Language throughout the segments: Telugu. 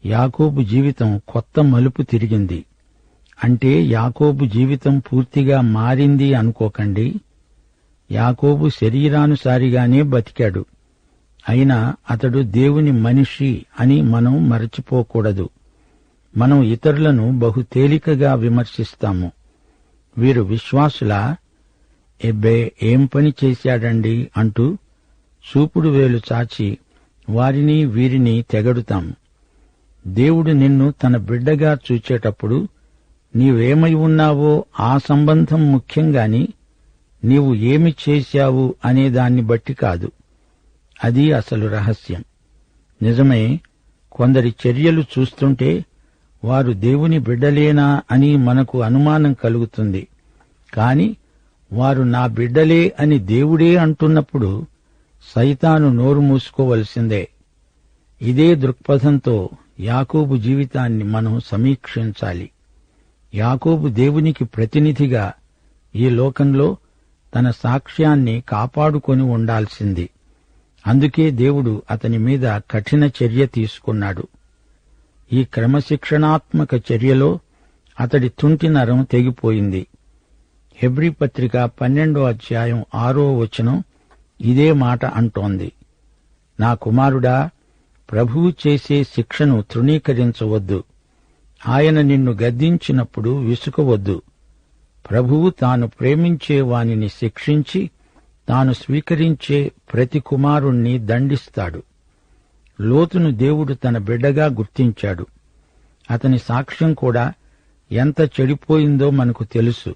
యాకోబు జీవితం కొత్త మలుపు తిరిగింది. అంటే యాకోబు జీవితం పూర్తిగా మారింది అనుకోకండి. యాకోబు శరీరానుసారిగానే బతికాడు. అయినా అతడు దేవుని మనిషి అని మనం మరచిపోకూడదు. మనం ఇతరులను బహు తేలికగా విమర్శిస్తాము. వీరు విశ్వాసులా? ఎబ్బే, ఏం పని చేశాడండి అంటూ చూపుడు వేలు చాచి వారిని వీరిని తెగడుతాం. దేవుడు నిన్ను తన బిడ్డగా చూచేటప్పుడు నీవేమై ఉన్నావో ఆ సంబంధం ముఖ్యంగాని నీవు ఏమి చేశావు అనే దాన్ని బట్టి కాదు. అది అసలు రహస్యం. నిజమే, కొందరి చర్యలు చూస్తుంటే వారు దేవుని బిడ్డలేనా అని మనకు అనుమానం కలుగుతుంది. కాని వారు నా బిడ్డలే అని దేవుడే అంటున్నప్పుడు సైతాను నోరు మూసుకోవలసిందే. ఇదే దృక్పథంతో యాకోబు జీవితాన్ని మనం సమీక్షించాలి. యాకోబు దేవునికి ప్రతినిధిగా ఈ లోకంలో తన సాక్ష్యాన్ని కాపాడుకొని ఉండాల్సింది. అందుకే దేవుడు అతని మీద కఠిన చర్య తీసుకున్నాడు. ఈ క్రమశిక్షణాత్మక చర్యలో అతడి తుంటి నరం తెగిపోయింది. హెబ్రీ పత్రిక 12వ అధ్యాయం 6వ వచనం ఇదే మాట అంటోంది. నా కుమారుడా, ప్రభువు చేసే శిక్షను తృణీకరించవద్దు. ఆయన నిన్ను గద్దించినప్పుడు విసుకవద్దు. ప్రభువు తాను ప్రేమించే వానిని శిక్షించి తాను స్వీకరించే ప్రతి కుమారుణ్ణి దండిస్తాడు. లోతును దేవుడు తన బిడ్డగా గుర్తించాడు. అతని సాక్ష్యం కూడా ఎంత చెడిపోయిందో మనకు తెలుసు.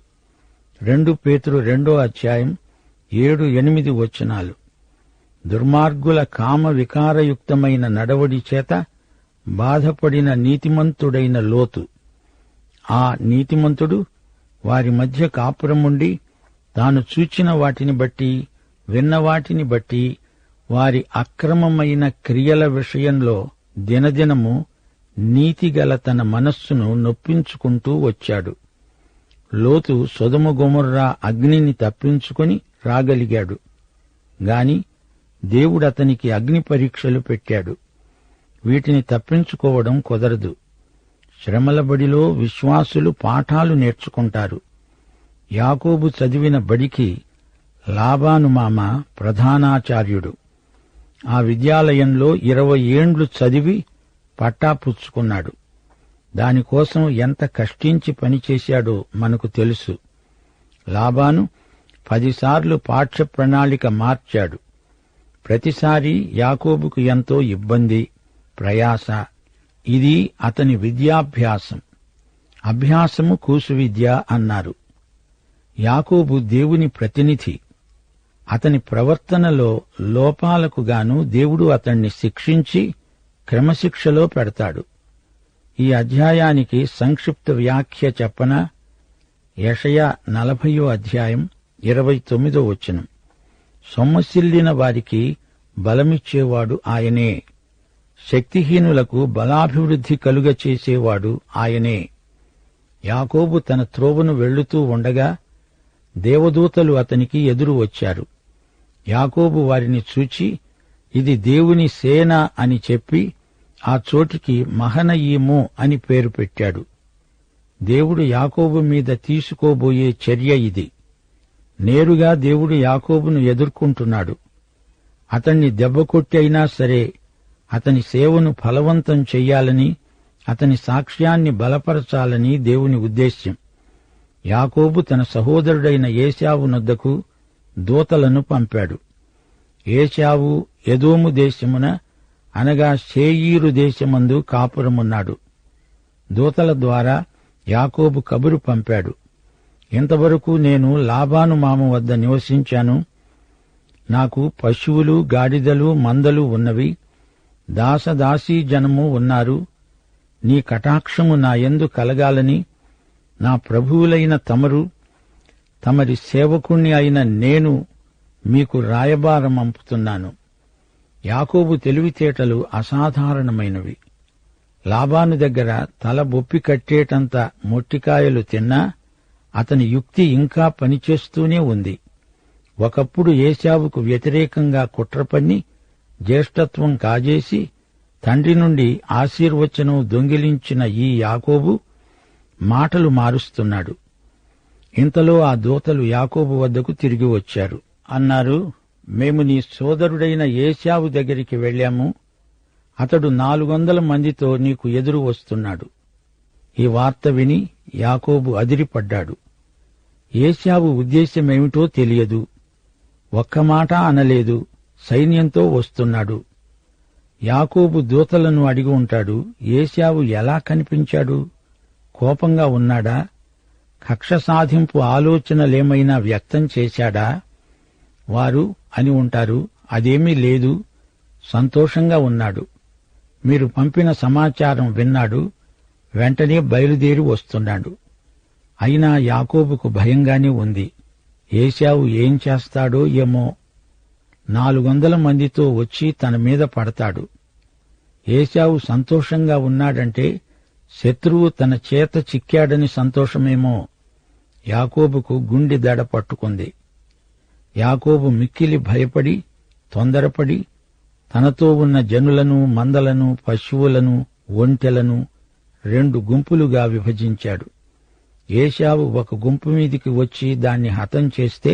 2 పేతురు 2వ అధ్యాయం 7-8 వచనాలు. దుర్మార్గుల కామ వికారయుక్తమైన నడవడి చేత బాధపడిన నీతిమంతుడైన లోతు. ఆ నీతిమంతుడు వారి మధ్య కాపురముండి తాను చూచిన వాటిని బట్టి విన్న వాటిని బట్టి వారి అక్రమమైన క్రియల విషయంలో దినదినము నీతిగల తన మనస్సును నొప్పించుకుంటూ వచ్చాడు. లోతు సొదొమ గొమొర్రా అగ్నిని తప్పించుకొని రాగలిగాడు. గాని దేవుడతనికి అగ్ని పరీక్షలు పెట్టాడు. వీటిని తప్పించుకోవడం కుదరదు. శ్రమల బడిలో విశ్వాసులు పాఠాలు నేర్చుకుంటారు. యాకోబు చదివిన బడికి లాబాను మామ ప్రధానాచార్యుడు. ఆ విద్యాలయంలో 20 ఏండ్లు చదివి పట్టాపుచ్చుకున్నాడు. దానికోసం ఎంత కష్టించి పనిచేశాడో మనకు తెలుసు. లాబాను 10 సార్లు పాఠ్య ప్రణాళిక మార్చాడు. ప్రతిసారి యాకోబుకు ఎంతో ఇబ్బంది, ప్రయాస. ఇది అతని విద్యాభ్యాసం. అభ్యాసము కూసు విద్య అన్నారు. యాకోబు దేవుని ప్రతినిధి. అతని ప్రవర్తనలో లోపాలకు గాను దేవుడు అతణ్ణి శిక్షించి క్రమశిక్షలో పెడతాడు. ఈ అధ్యాయానికి సంక్షిప్త వ్యాఖ్య చెప్పనా? యెషయా 40వ అధ్యాయం 29వ వచనం. సొమ్మసిల్లిన వారికి బలమిచ్చేవాడు ఆయనే. శక్తిహీనులకు బలాభివృద్ధి కలుగచేసేవాడు ఆయనే. యాకోబు తన త్రోవను వెళ్లుతూ ఉండగా దేవదూతలు అతనికి ఎదురు వచ్చారు. యాకోబు వారిని చూచి ఇది దేవుని సేన అని చెప్పి ఆ చోటికి మహనయీము అని పేరు పెట్టాడు. దేవుడు యాకోబు మీద తీసుకోబోయే చర్య ఇది. నేరుగా దేవుడు యాకోబును ఎదుర్కొంటున్నాడు. అతణ్ణి దెబ్బకొట్టి అయినా సరే అతని సేవను ఫలవంతం చెయ్యాలని, అతని సాక్ష్యాన్ని బలపరచాలని దేవుని ఉద్దేశ్యం. యాకోబు తన సహోదరుడైన ఏశావు నొద్దకు దూతలను పంపాడు. ఏశావు ఎదోము దేశమున అనగా శేయీరు దేశమందు కాపురమున్నాడు. దూతల ద్వారా యాకోబు కబురు పంపాడు. ఇంతవరకు నేను లాబాను మామ వద్ద నివసించాను. నాకు పశువులు, గాడిదలు, మందలు ఉన్నవి. దాసదాసీ జనము ఉన్నారు. నీ కటాక్షము నా యందు కలగాలని నా ప్రభువులైన తమరు, తమరి సేవకుణ్ణి అయిన నేను మీకు రాయబారమంపుతున్నాను. యాకోబు తెలివితేటలు అసాధారణమైనవి. లాబాను దగ్గర తల బొప్పి కట్టేటంత మొట్టికాయలు తిన్నా అతని యుక్తి ఇంకా పనిచేస్తూనే ఉంది. ఒకప్పుడు ఏశావుకు వ్యతిరేకంగా కుట్రపన్ని జ్యేష్ఠత్వం కాజేసి తండ్రి నుండి ఆశీర్వచనం దొంగిలించిన ఈ యాకోబు మాటలు మారుస్తున్నాడు. ఇంతలో ఆ దూతలు యాకోబు వద్దకు తిరిగి వచ్చారు. అన్నారు, మేము నీ సోదరుడైన ఏశావు దగ్గరికి వెళ్ళాము. అతడు 400 మందితో నీకు ఎదురు వస్తున్నాడు. ఈ వార్త విని యాకోబు అదిరిపడ్డాడు. ఏశావు ఉద్దేశ్యమేమిటో తెలియదు. ఒక్క మాట అనలేదు. సైన్యంతో వస్తున్నాడు. యాకోబు దూతలను అడిగి ఉంటాడు, ఏశావు ఎలా కనిపించాడు? కోపంగా ఉన్నాడా? కక్ష సాధింపు ఆలోచనలేమైనా వ్యక్తం చేశాడా? వారు అని ఉంటారు, అదేమీ లేదు, సంతోషంగా ఉన్నాడు. మీరు పంపిన సమాచారం విన్నాడు, వెంటనే బయలుదేరి వస్తున్నాడు. అయినా యాకోబుకు భయంగానే ఉంది. ఏశావు ఏం చేస్తాడో ఏమో. 400 మందితో వచ్చి తన మీద పడతాడు. ఏశావు సంతోషంగా ఉన్నాడంటే శత్రువు తన చేత చిక్కాడని సంతోషమేమో. యాకోబుకు గుండె దడ పట్టుకుంది. యాకోబు మిక్కిలి భయపడి తొందరపడి తనతో ఉన్న జనులను, మందలను, పశువులను, ఒంటెలను 2 గుంపులుగా విభజించాడు. ఏశావు ఒక గుంపు మీదికి వచ్చి దాన్ని హతం చేస్తే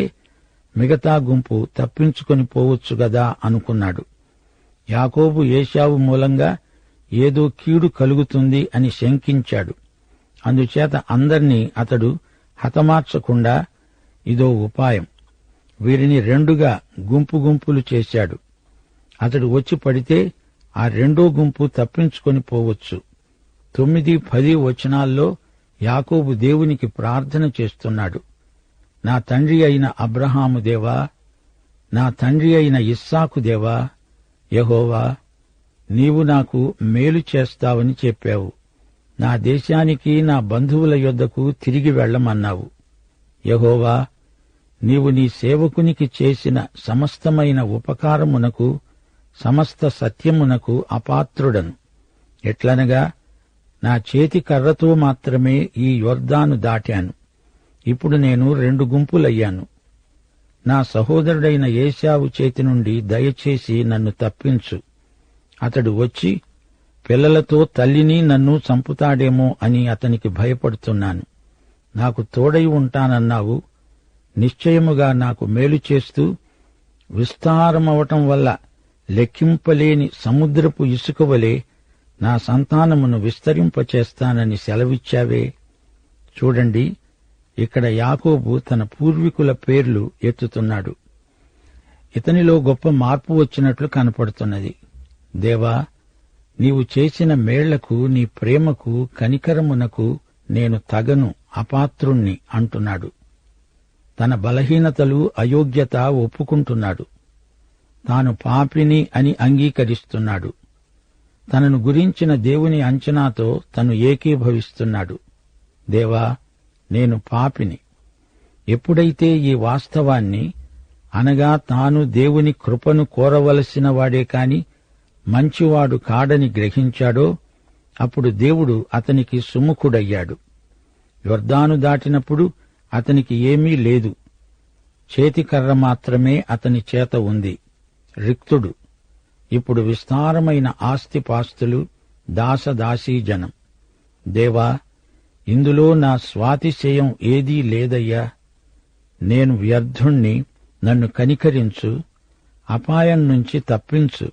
మిగతా గుంపు తప్పించుకొని పోవచ్చు గదా అనుకున్నాడు. యాకోబు ఏశావు మూలంగా ఏదో కీడు కలుగుతుంది అని శంకించాడు. అందుచేత అందర్నీ అతడు హతమార్చకుండా ఇదో ఉపాయం, వీరిని 2గా గుంపు గుంపులు చేశాడు. అతడు వచ్చి పడితే ఆ 2వ గుంపు తప్పించుకొని పోవచ్చు. 9, 10 వచనాల్లో యాకోబు దేవునికి ప్రార్థన చేస్తున్నాడు. నా తండ్రి అయిన అబ్రహాము దేవా, నా తండ్రి అయిన ఇస్సాకు దేవా, యెహోవా, నీవు నాకు మేలు చేస్తావని చెప్పావు. నా దేశానికి, నా బంధువుల యొద్దకు తిరిగి వెళ్లమన్నావు. యెహోవా, నీవు నీ సేవకునికి చేసిన సమస్తమైన ఉపకారమునకు, సమస్త సత్యమునకు అపాత్రుడను. ఎట్లనగా నా చేతి కర్రతో మాత్రమే ఈ యొర్దాను దాటాను. ఇప్పుడు నేను 2 గుంపులయ్యాను. నా సహోదరుడైన ఏశావు చేతి నుండి దయచేసి నన్ను తప్పించు. అతడు వచ్చి పిల్లలతో తల్లిని నన్ను చంపుతాడేమో అని అతనికి భయపడుతున్నాను. నాకు తోడై ఉంటానన్నావు. నిశ్చయముగా నాకు మేలు చేస్తూ విస్తారమవటం వల్ల లెక్కింపలేని సముద్రపు ఇసుక వలె నా సంతానమును విస్తరింపచేస్తానని సెలవిచ్చావే. చూడండి, ఇక్కడ యాకోబు తన పూర్వీకుల పేర్లు ఎత్తుతున్నాడు. ఇతనిలో గొప్ప మార్పు వచ్చినట్లు కనపడుతున్నది. దేవా, నీవు చేసిన మేళ్లకు, నీ ప్రేమకు, కనికరమునకు నేను తగను, అపాత్రుణ్ణి అంటున్నాడు. తన బలహీనతలు, అయోగ్యత ఒప్పుకుంటున్నాడు. తాను పాపిని అని అంగీకరిస్తున్నాడు. తనను గురించిన దేవుని అంచనాతో తను ఏకీభవిస్తున్నాడు. దేవా, నేను పాపిని. ఎప్పుడైతే ఈ వాస్తవాన్ని, అనగా తాను దేవుని కృపను కోరవలసిన వాడే కాని మంచివాడు కాడని గ్రహించాడో, అప్పుడు దేవుడు అతనికి సుముఖుడయ్యాడు. యొర్దాను దాటినప్పుడు అతనికి ఏమీ లేదు. చేతికర్ర మాత్రమే అతని చేత ఉంది. రిక్తుడు. ఇప్పుడు విస్తారమైన ఆస్తిపాస్తులు, దాసదాసీజనం. దేవా, ఇందులో నా స్వాతిశయం ఏదీ లేదయ్యా. నేను వ్యర్థుణ్ణి, నన్ను కనికరించు, అపాయం నుంచి తప్పించు.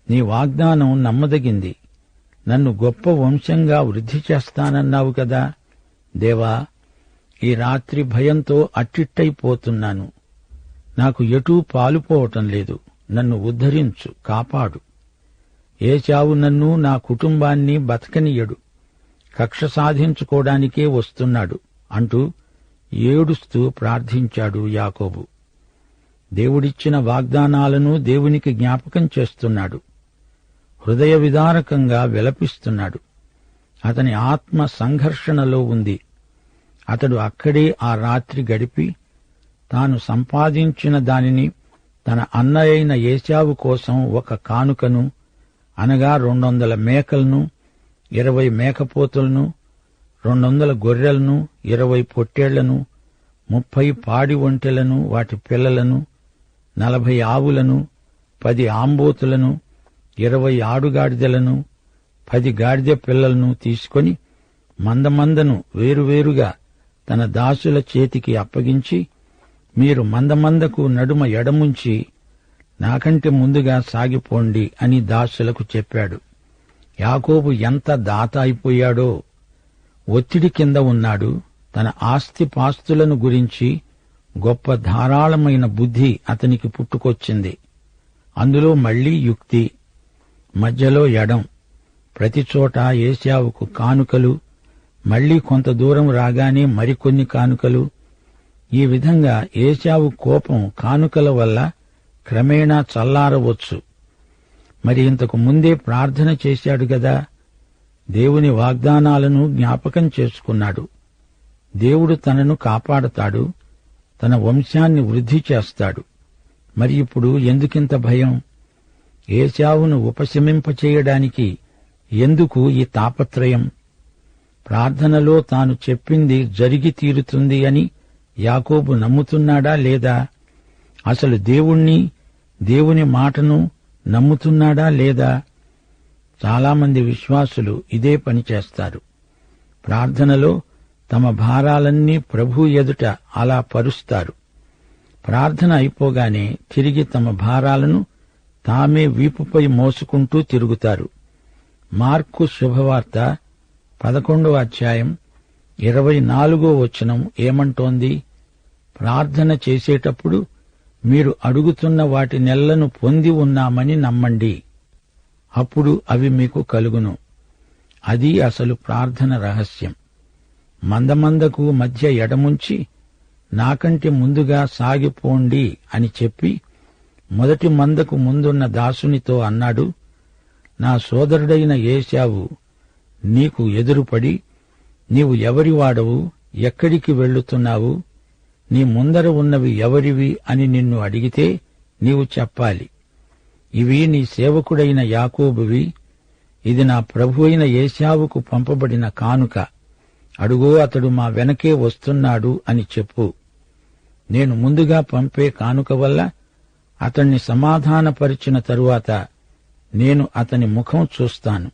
నీ వాగ్దానం నమ్మదగింది. నన్ను గొప్ప వంశంగా వృద్ధి చేస్తానన్నావు కదా. దేవా, ఈ రాత్రి భయంతో అట్టిట్టయిపోతున్నాను. నాకు ఎటూ పాలుపోవటం లేదు. నన్ను ఉద్ధరించు, కాపాడు. ఏశావు నన్ను, నా కుటుంబాన్ని బతకనియ్యడు. కక్ష సాధించుకోవడానికే వస్తున్నాడు అంటూ ఏడుస్తూ ప్రార్థించాడు యాకోబు. దేవుడిచ్చిన వాగ్దానాలను దేవునికి జ్ఞాపకం చేస్తున్నాడు. హృదయ విదారకంగా విలపిస్తున్నాడు. అతని ఆత్మ సంఘర్షణలో ఉంది. అతడు అక్కడే ఆ రాత్రి గడిపి తాను సంపాదించిన దానిని తన అన్నయైన ఏశావు కోసం ఒక కానుకను, అనగా 200 మేకలను, 20 మేకపోతులను, 200 గొర్రెలను, 20 పొట్టేళ్లను, 30 పాడి ఒంటెలను, వాటి పిల్లలను, 40 ఆవులను, 10 ఆంబోతులను, 20 ఆడుగాడిదలను 10 గాడిద పిల్లలను తీసుకొని మందమందను వేరువేరుగా తన దాసుల చేతికి అప్పగించి, మీరు మందమందకు నడుమ ఎడముంచి నాకంటే ముందుగా సాగిపోండి అని దాసులకు చెప్పాడు. యాకోబు ఎంత దాత అయిపోయాడో! ఒత్తిడి కింద ఉన్నాడు. తన ఆస్తిపాస్తులను గురించి గొప్ప ధారాళమైన బుద్ధి అతనికి పుట్టుకొచ్చింది. అందులో మళ్లీ యుక్తి, మధ్యలో ఎడం. ప్రతిచోట ఏశావుకు కానుకలు, మళ్లీ కొంత దూరం రాగానే మరికొన్ని కానుకలు. ఈ విధంగా ఏశావు కోపం కానుకల వల్ల క్రమేణా చల్లారవచ్చు. మరి ఇంతకు ముందే ప్రార్థన చేశాడు గదా! దేవుని వాగ్దానాలను జ్ఞాపకం చేసుకున్నాడు. దేవుడు తనను కాపాడతాడు, తన వంశాన్ని వృద్ధి చేస్తాడు. మరి ఇప్పుడు ఎందుకింత భయం? ఏశావును ఉపశమింపచేయడానికి ఎందుకు ఈ తాపత్రయం? ప్రార్థనలో తాను చెప్పింది జరిగి తీరుతుంది అని యాకోబు నమ్ముతున్నాడా లేదా? అసలు దేవుని మాటను నమ్ముతున్నాడా లేదా? చాలామంది విశ్వాసులు ఇదే పని చేస్తారు. ప్రార్థనలో తమ భారాలన్నీ ప్రభు ఎదుట అలా పరుస్తారు. ప్రార్థన అయిపోగానే తిరిగి తమ భారాలను తామే వీపుపై మోసుకుంటూ తిరుగుతారు. మార్కు శుభవార్త 11వ అధ్యాయం 24వ వచనం ఏమంటోంది? ప్రార్థన చేసేటప్పుడు మీరు అడుగుతున్న వాటినెల్లను పొంది ఉన్నామని నమ్మండి, అప్పుడు అవి మీకు కలుగును. అది అసలు ప్రార్థన రహస్యం. మందమందకు మధ్య ఎడముంచి నాకంటే ముందుగా సాగిపోండి అని చెప్పి మొదటి మందకు ముందున్న దాసునితో అన్నాడు, నా సోదరుడైన ఏశావు నీకు ఎదురుపడి, నీవు ఎవరివాడవు, ఎక్కడికి వెళ్లుతున్నావు, నీ ముందర ఉన్నవి ఎవరివి అని నిన్ను అడిగితే నీవు చెప్పాలి. ఇవి నీ సేవకుడైన యాకోబువి, ఇది నా ప్రభువైన ఏశావుకు పంపబడిన కానుక. అడుగో, అతడు మా వెనకే వస్తున్నాడు అని చెప్పు. నేను ముందుగా పంపే కానుక వల్ల అతణ్ణి సమాధానపరిచిన తరువాత నేను అతని ముఖం చూస్తాను.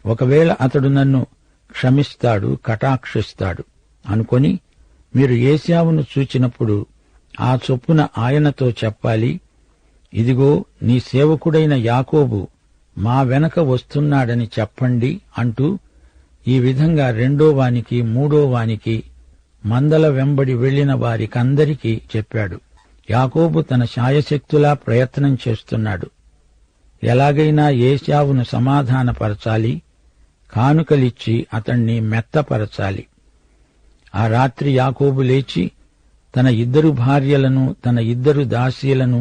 ఒకవేళ అతడు నన్ను క్షమిస్తాడు, కటాక్షిస్తాడు అనుకొని మీరు ఏశావును చూచినప్పుడు ఆ చొప్పున ఆయనతో చెప్పాలి, ఇదిగో నీ సేవకుడైన యాకోబు మా వెనక వస్తున్నాడని చెప్పండి అంటూ ఈ విధంగా రెండో వానికి మూడో వానికి మందల వెంబడి వెళ్లిన వారికందరికీ చెప్పాడు. యాకోబు తన శాయశక్తులా ప్రయత్నం చేస్తున్నాడు. ఎలాగైనా ఏశావును సమాధానపరచాలి, కానుకలిచ్చి అతణ్ణి మెత్తపరచాలి. ఆ రాత్రి యాకోబు లేచి తన 2 భార్యలను, తన 2 దాసీలను,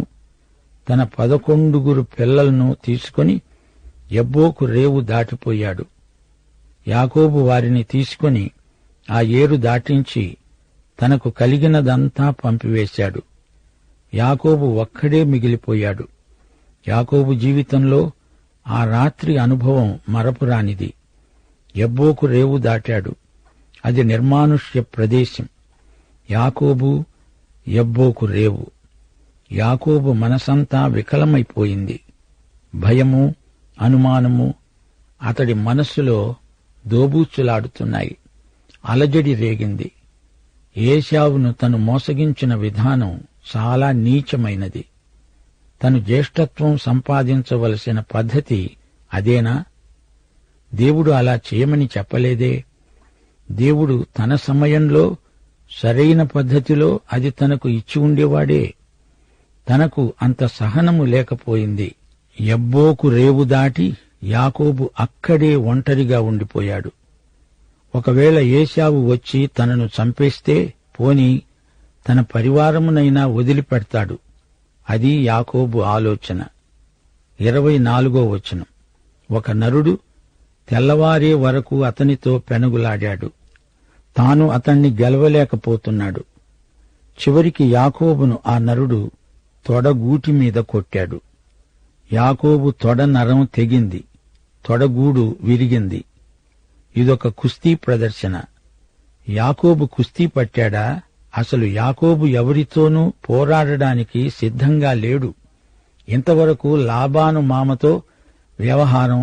తన 11 పిల్లలను తీసుకొని యబ్బోకు రేవు దాటిపోయాడు. యాకోబు వారిని తీసుకొని ఆ ఏరు దాటించి తనకు కలిగినదంతా పంపివేశాడు. యాకోబు ఒక్కడే మిగిలిపోయాడు. యాకోబు జీవితంలో ఆ రాత్రి అనుభవం మరపురానిది. యబ్బోకు రేవు దాటాడు. అది నిర్మానుష్య ప్రదేశం. యాకోబు, యబ్బోకు రేవు. యాకోబు మనసంతా వికలమైపోయింది. భయము, అనుమానము అతడి మనస్సులో దోబూచులాడుతున్నాయి. అలజడి రేగింది. ఏశావును తను మోసగించిన విధానం చాలా నీచమైనది. తను జ్యేష్ఠత్వం సంపాదించవలసిన పద్ధతి అదేనా? దేవుడు అలా చేయమని చెప్పలేదే. దేవుడు తన సమయంలో సరైన పద్ధతిలో అది తనకు ఇచ్చి ఉండేవాడే. తనకు అంత సహనము లేకపోయింది. యబ్బోకు రేవు దాటి యాకోబు అక్కడే ఒంటరిగా ఉండిపోయాడు. ఒకవేళ ఏశావు వచ్చి తనను చంపేస్తే పోనీ తన పరివారమునైనా వదిలిపెడతాడు. అది యాకోబు ఆలోచన. 24వ వచనం. ఒక నరుడు తెల్లవారే వరకు అతనితో పెనుగులాడాడు. తాను అతణ్ణి గెలవలేకపోతున్నాడు. చివరికి యాకోబును ఆ నరుడు తొడగూటి మీద కొట్టాడు. యాకోబు తొడ నరం తెగింది, తొడగూడు విరిగింది. ఇదొక కుస్తీ ప్రదర్శన. యాకోబు కుస్తీ పట్టాడా? అసలు యాకోబు ఎవరితోనూ పోరాడడానికి సిద్ధంగా లేడు. ఇంతవరకు లాబాను మామతో వ్యవహారం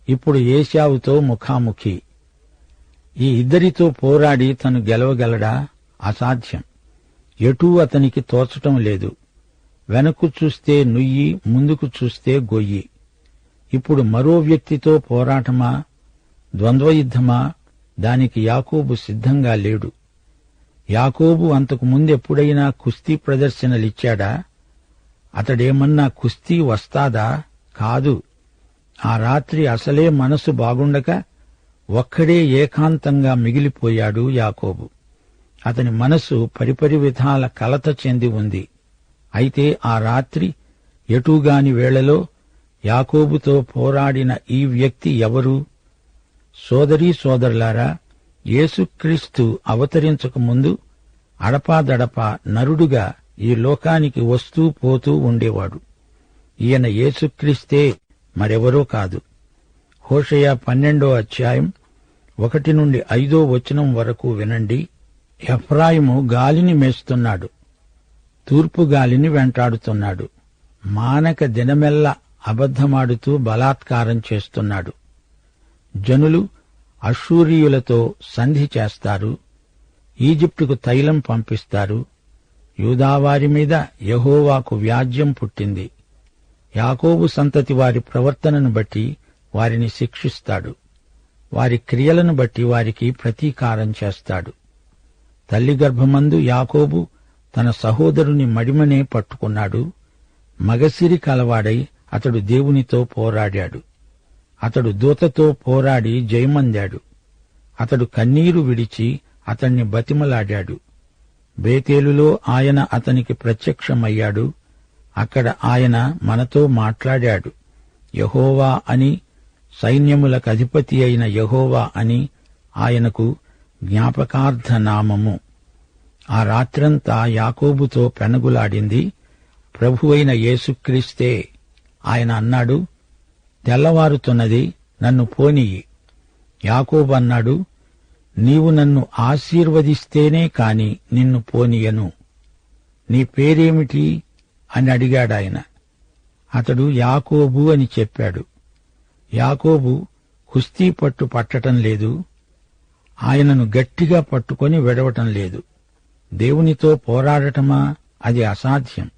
ఇప్పుడు ఏశావుతో ముఖాముఖి. ఈ ఇద్దరితో పోరాడి తను గెలవగలడా? అసాధ్యం. ఎటూ అతనికి తోచటం లేదు. వెనక్కు చూస్తే నుయ్యి, ముందుకు చూస్తే గొయ్యి. ఇప్పుడు మరో వ్యక్తితో పోరాటమా, ద్వంద్వయుద్ధమా? దానికి యాకోబు సిద్ధంగా లేడు. యాకోబు అంతకు ముందెప్పుడైనా కుస్తీ ప్రదర్శనలిచ్చాడా? అతడేమన్నా కుస్తీ వస్తాదా? కాదు. ఆ రాత్రి అసలే మనసు బాగుండక ఒక్కడే ఏకాంతంగా మిగిలిపోయాడు యాకోబు. అతని మనసు పరిపరి విధాల కలత చెంది ఉంది. అయితే ఆ రాత్రి ఎటూగాని వేళలో యాకోబుతో పోరాడిన ఈ వ్యక్తి ఎవరు? సోదరీ సోదరులారా, యేసుక్రీస్తు అవతరించక ముందు అడపాదడపా నరుడుగా ఈ లోకానికి వస్తూ పోతూ ఉండేవాడు. ఈయన యేసుక్రీస్తే, మరెవరో కాదు. హోషేయ 12వ అధ్యాయం 1 నుండి 5వ వచనం వరకు వినండి. ఎఫ్రాయిము గాలిని మేస్తున్నాడు, తూర్పు గాలిని వెంటాడుతున్నాడు. మానక దినమెల్లా అబద్ధమాడుతూ బలాత్కారం చేస్తున్నాడు. జనులు అష్షూరీయులతో సంధి చేస్తారు, ఈజిప్టుకు తైలం పంపిస్తారు. యూదావారి మీద యెహోవాకు వ్యాజ్యం పుట్టింది. యాకోబు సంతతి వారి ప్రవర్తనను బట్టి వారిని శిక్షిస్తాడు. వారి క్రియలను బట్టి వారికి ప్రతీకారం చేస్తాడు. తల్లి గర్భమందు యాకోబు తన సహోదరుని మడిమనే పట్టుకున్నాడు. మగసిరి కలవాడై అతడు దేవునితో పోరాడాడు. అతడు దూతతో పోరాడి జయమందాడు. అతడు కన్నీరు విడిచి అతణ్ణి బతిమలాడాడు. బేతేలులో ఆయన అతనికి ప్రత్యక్షమయ్యాడు. అక్కడ ఆయన మనతో మాట్లాడాడు. యెహోవా అని, సైన్యములకు అధిపతి అయిన యెహోవా అని ఆయనకు జ్ఞాపకార్థ నామము. ఆ రాత్రంతా యాకోబుతో పెనగులాడింది ప్రభువైన యేసుక్రీస్తే. ఆయన అన్నాడు, తెల్లవారుతున్నది, నన్ను పోనియ్యి. యాకోబు అన్నాడు, నీవు నన్ను ఆశీర్వదిస్తేనే కాని నిన్ను పోనీయను. నీ పేరేమిటి అని అడిగాడాయన. అతడు యాకోబు అని చెప్పాడు. యాకోబు కుస్తీ పట్టు పట్టటం లేదు. ఆయనను గట్టిగా పట్టుకొని విడవటం లేదు. దేవునితో పోరాడటమా? అది అసాధ్యం.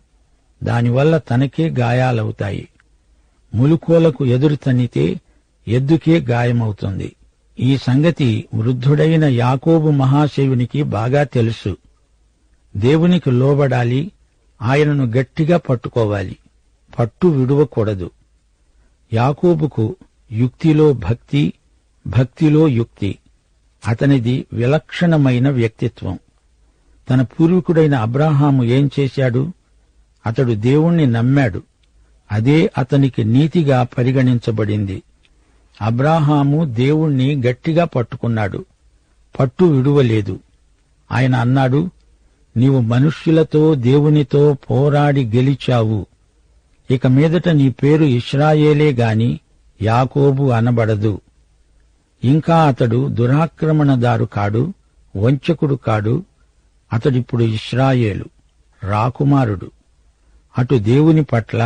దానివల్ల తనకే గాయాలవుతాయి. ములుకోలకు ఎదురు తన్నితే ఎద్దుకే గాయమవుతుంది. ఈ సంగతి వృద్ధుడైన యాకోబు మహాశయునికి బాగా తెలుసు. దేవునికి లోబడాలి, ఆయనను గట్టిగా పట్టుకోవాలి, పట్టు విడువకూడదు. యాకోబుకు యుక్తిలో భక్తి, భక్తిలో యుక్తి. అతనిది విలక్షణమైన వ్యక్తిత్వం. తన పూర్వీకుడైన అబ్రాహాము ఏం చేశాడు? అతడు దేవుణ్ణి నమ్మాడు. అదే అతనికి నీతిగా పరిగణించబడింది. అబ్రాహాము దేవుణ్ణి గట్టిగా పట్టుకున్నాడు, పట్టు విడువలేదు. ఆయన అన్నాడు, నీవు మనుష్యులతో దేవునితో పోరాడి గెలిచావు. ఇక మీదట నీ పేరు ఇశ్రాయేలే గాని యాకోబు అనబడదు. ఇంకా అతడు దురాక్రమణదారు కాడు, వంచకుడు కాడు. అతడిప్పుడు ఇశ్రాయేలు, రాకుమారుడు. అటు దేవుని పట్ల,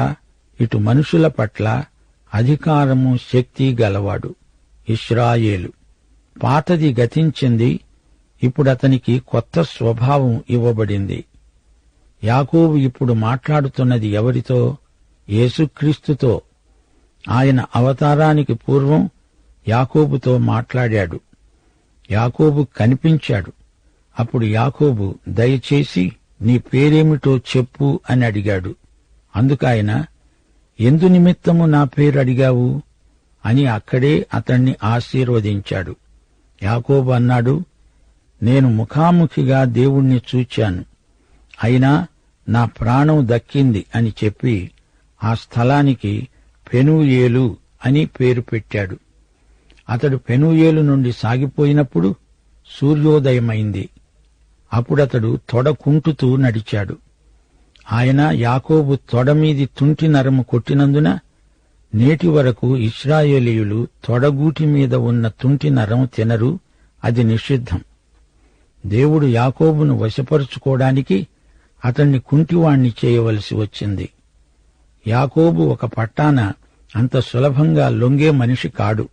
ఇటు మనుషుల పట్ల అధికారము, శక్తి గలవాడు. ఇశ్రాయేలు. పాతది గతించింది, ఇప్పుడతనికి కొత్త స్వభావం ఇవ్వబడింది. యాకోబు ఇప్పుడు మాట్లాడుతున్నది ఎవరితో? యేసుక్రీస్తుతో. ఆయన అవతారానికి పూర్వం యాకోబుతో మాట్లాడాడు. యాకోబు కనిపించాడు. అప్పుడు యాకోబు, దయచేసి నీ పేరేమిటో చెప్పు అని అడిగాడు. అందుకాయన, ఎందు నిమిత్తము నా పేరు అడిగావు అని అక్కడే అతణ్ణి ఆశీర్వదించాడు. యాకోబు అన్నాడు, నేను ముఖాముఖిగా దేవుణ్ణి చూచాను, అయినా నా ప్రాణం దక్కింది అని చెప్పి ఆ స్థలానికి పెనూయేలు అని పేరు పెట్టాడు. అతడు పెనూయేలు నుండి సాగిపోయినప్పుడు సూర్యోదయమైంది. అప్పుడతడు తొడకుంటుతూ నడిచాడు. ఆయన యాకోబు తొడమీది తుంటి నరము కొట్టినందున నేటి వరకు ఇశ్రాయేలీయులు తొడగూటి మీద ఉన్న తుంటి నరం తినరు, అది నిషిద్ధం. దేవుడు యాకోబును వశపరుచుకోవడానికి అతణ్ణి కుంటివాణ్ణి చేయవలసి వచ్చింది. యాకోబు ఒక పట్టాన అంత సులభంగా లొంగే మనిషి కాడు.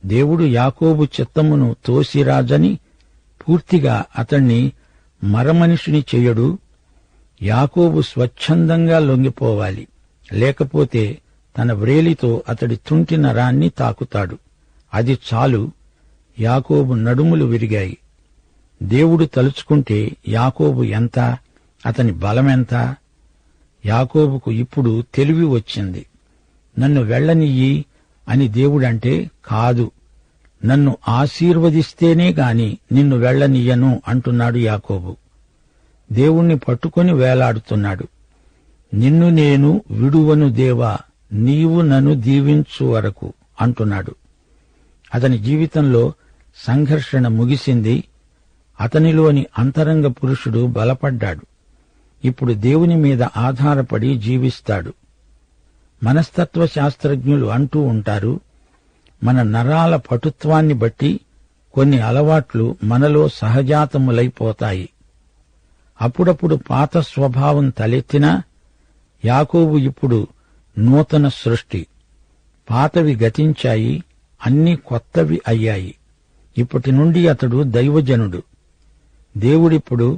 దేవుడు యాకోబు చిత్తమును తోసిరాజని పూర్తిగా అతణ్ణి మరమనిషిని చెయ్యడు. యాకోబు స్వచ్ఛందంగా లొంగిపోవాలి, లేకపోతే తన వ్రేలితో అతడి తుంటి నరాన్ని తాకుతాడు. అది చాలు. యాకోబు నడుములు విరిగాయి. దేవుడు తలుచుకుంటే యాకోబు ఎంత, అతని బలమెంత. యాకోబుకు ఇప్పుడు తెలివి వచ్చింది. నన్ను వెళ్ళనియ్యి అని దేవుడంటే కాదు, నన్ను ఆశీర్వదిస్తేనే గాని నిన్ను వెళ్ళనియ్యను అంటున్నాడు యాకోబు. దేవుణ్ణి పట్టుకొని వేలాడుతున్నాడు. నిన్ను నేను విడువను దేవా, నీవు నన్ను దీవించు వరకు అంటున్నాడు. అతని జీవితంలో సంఘర్షణ ముగిసింది. అతనిలోని అంతరంగ పురుషుడు బలపడ్డాడు. ఇప్పుడు దేవుని మీద ఆధారపడి జీవిస్తాడు. మనస్తత్వ శాస్త్రజ్ఞులు అంటూ ఉంటారు, మన నరాల పటుత్వాన్ని బట్టి కొన్ని అలవాట్లు మనలో సహజాతములైపోతాయి. అప్పుడప్పుడు పాత స్వభావం తలెత్తినా యాకోబు ఇప్పుడు నూతన సృష్టి. పాతవి గతించాయి, అన్నీ కొత్తవి అయ్యాయి. ఇప్పటి నుండి అతడు దైవజనుడు. దేవుడిప్పుడు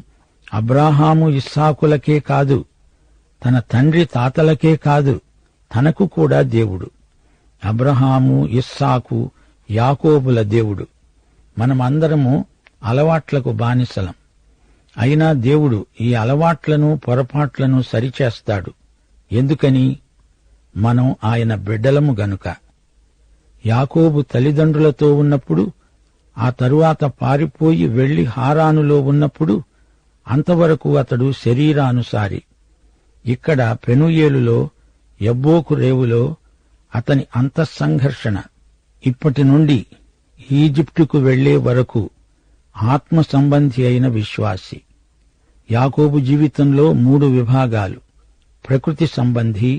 అబ్రాహాము ఇస్సాకులకే కాదు, తన తండ్రి తాతలకే కాదు, తనకు కూడా దేవుడు. అబ్రహాము, ఇస్సాకు, యాకోబుల దేవుడు. మనమందరము అలవాట్లకు బానిసలం. అయినా దేవుడు ఈ అలవాట్లను పొరపాట్లను సరిచేస్తాడు. ఎందుకని? మనం ఆయన బిడ్డలము గనుక. యాకోబు తల్లిదండ్రులతో ఉన్నప్పుడు, ఆ తరువాత పారిపోయి వెళ్లి హారానులో ఉన్నప్పుడు అంతవరకు అతడు శరీరానుసారి. ఇక్కడ పెనుయేలులో, యబ్బోకు రేవులో అతని అంతఃసంఘర్షణ. ఇప్పటి నుండి ఈజిప్టుకు వెళ్లే వరకు ఆత్మ సంబంధి అయిన విశ్వాసి. యాకోబు జీవితంలో 3 విభాగాలు: ప్రకృతి సంబంధి,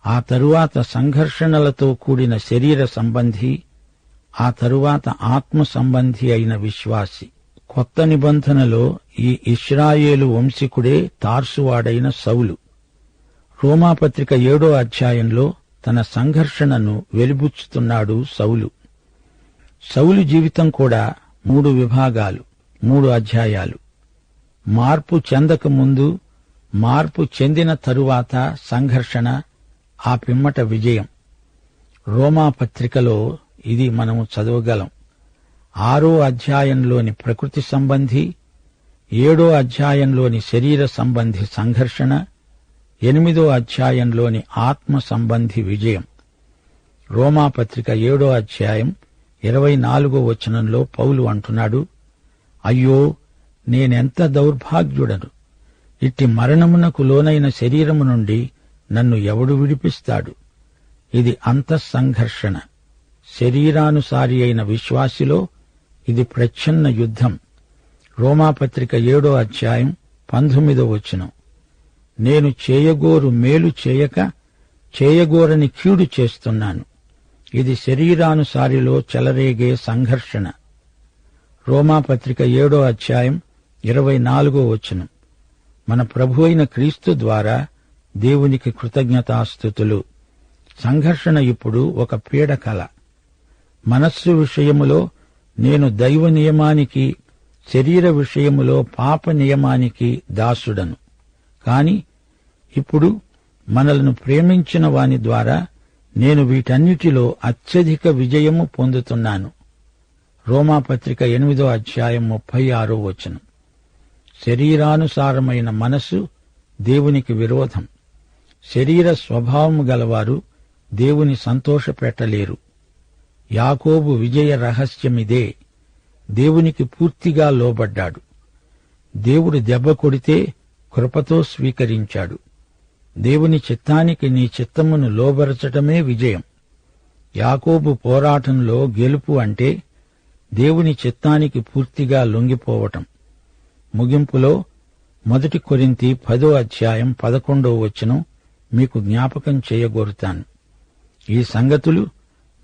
ఆ తరువాత సంఘర్షణలతో కూడిన శరీర సంబంధి, ఆ తరువాత ఆత్మ సంబంధి అయిన విశ్వాసి. కొత్త నిబంధనలో ఈ ఇశ్రాయేలు వంశీకుడే తార్సువాడైన సౌలు. రోమాపత్రిక 7వ అధ్యాయంలో తన సంఘర్షణను వెలిబుచ్చుతున్నాడు సౌలు. సౌలు జీవితం కూడా 3 విభాగాలు, 3 అధ్యాయాలు. మార్పు చెందక ముందు, మార్పు చెందిన తరువాత సంఘర్షణ, ఆ పిమ్మట విజయం. రోమాపత్రికలో ఇది మనము చదవగలం. 6వ అధ్యాయంలోని ప్రకృతి సంబంధి, 7వ అధ్యాయంలోని శరీర సంబంధి సంఘర్షణ, 8వ అధ్యాయంలోని ఆత్మ సంబంధి విజయం. రోమాపత్రిక 7వ అధ్యాయం 24వ వచనంలో పౌలు అంటున్నాడు, అయ్యో, నేనెంత దౌర్భాగ్యుడను! ఇట్టి మరణమునకు లోనైన శరీరము నుండి నన్ను ఎవడు విడిపిస్తాడు? ఇది అంతఃసంఘర్షణ. శరీరానుసారి అయిన విశ్వాసిలో ఇది ప్రచ్ఛన్న యుద్ధం. రోమాపత్రిక 7వ అధ్యాయం 19వ వచనం, నేను చేయగోరు మేలు చేయక చేయగోరని కీడు చేస్తున్నాను. ఇది శరీరానుసారిలో చెలరేగే సంఘర్షణ. రోమాపత్రిక 7వ అధ్యాయం 24వ వచనం, మన ప్రభు అయిన క్రీస్తు ద్వారా దేవునికి కృతజ్ఞతాస్తుతులు. సంఘర్షణ ఇప్పుడు ఒక పీడకల. మనస్సు విషయములో నేను దైవ నియమానికి, శరీర విషయములో పాప నియమానికి దాసుడను. కాని ఇప్పుడు మనలను ప్రేమించిన వాని ద్వారా నేను వీటన్నిటిలో అత్యధిక విజయము పొందుతున్నాను. రోమాపత్రిక 8వ అధ్యాయం 36వ వచనం. శరీరానుసారమైన మనసు దేవునికి విరోధం. శరీర స్వభావము గలవారు దేవుని సంతోషపెట్టలేరు. యాకోబు విజయ రహస్యమిదే. దేవునికి పూర్తిగా లోబడ్డాడు. దేవుడు దెబ్బ కొడితే కృపతో స్వీకరించాడు. దేవుని చిత్తానికి నీ చిత్తమును లోబరచటమే విజయం. యాకోబు పోరాటంలో గెలుపు అంటే దేవుని చిత్తానికి పూర్తిగా లొంగిపోవటం. ముగింపులో 1 కొరింథీ 10వ అధ్యాయం 11వ వచనం మీకు జ్ఞాపకం చేయగోరుతాను. ఈ సంగతులు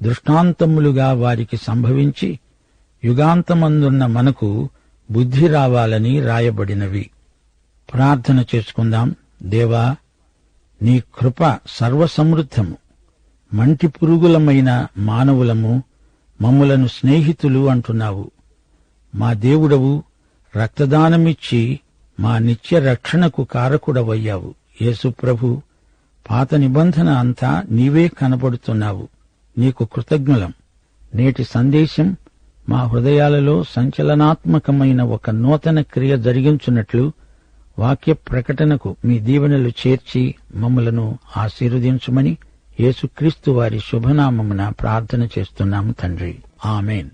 దృష్టాంతములుగా వారికి సంభవించి యుగాంతమందున్న మనకు బుద్ధి రావాలని రాయబడినవి. ప్రార్థన చేసుకుందాం. దేవా, నీ కృప సర్వసమృద్ధము. మంటి పురుగులమైన మానవులము మమ్ములను స్నేహితులు అంటున్నావు. మా దేవుడవు, రక్తదానమిచ్చి మా నిత్య రక్షణకు కారకుడవయ్యావు. యేసుప్రభు, పాత నిబంధన అంతా నీవే కనబడుతున్నావు. నీకు కృతజ్ఞులం. నేటి సందేశం మా హృదయాలలో సంచలనాత్మకమైన ఒక నూతన క్రియ జరిగించున్నట్లు వాక్య ప్రకటనకు మీ దీవెనలు చేర్చి మమ్మలను ఆశీర్వదించుమని యేసుక్రీస్తు వారి శుభనామమున ప్రార్థన చేస్తున్నాము తండ్రి. ఆమేన్.